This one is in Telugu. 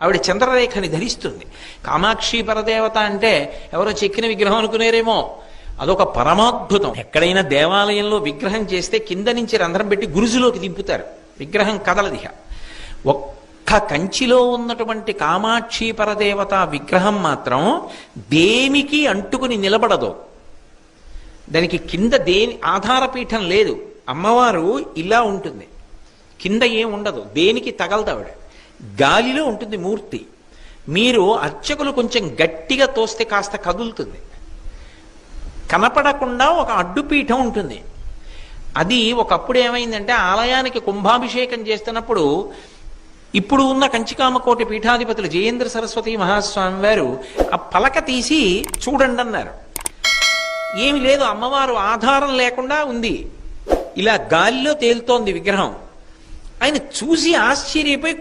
ఆవిడ చంద్రరేఖని ధరిస్తుంది. కామాక్షి పరదేవత అంటే ఎవరో చెక్కిన విగ్రహం అనుకునేరేమో, అదొక పరమాద్భుతం. ఎక్కడైనా దేవాలయంలో విగ్రహం చేస్తే కింద నుంచి రంధ్రం పెట్టి గురుజులోకి దింపుతారు, విగ్రహం కదలదిహ. ఒక్క కంచిలో ఉన్నటువంటి కామాక్షి పరదేవత విగ్రహం మాత్రం దేనికి అంటుకుని నిలబడదు. దానికి కింద దేని ఆధారపీఠం లేదు. అమ్మవారు ఇలా ఉంటుంది, కింద ఏం ఉండదు, దేనికి తగలదావిడ, గాలిలో ఉంటుంది మూర్తి. మీరు అర్చకులు కొంచెం గట్టిగా తోస్తే కాస్త కదులుతుంది. కనపడకుండా ఒక అడ్డుపీఠం ఉంటుంది. అది ఒకప్పుడు ఏమైందంటే ఆలయానికి కుంభాభిషేకం చేస్తున్నప్పుడు ఇప్పుడు ఉన్న కంచికామకోటి పీఠాధిపతులు జయేంద్ర సరస్వతి మహాస్వామి వారు ఆ పలక తీసి చూడండి అన్నారు. ఏమి లేదు, అమ్మవారు ఆధారం లేకుండా ఉంది, ఇలా గాలిలో తేలుతోంది విగ్రహం. ఆయన చూసి ఆశ్చర్యపోయి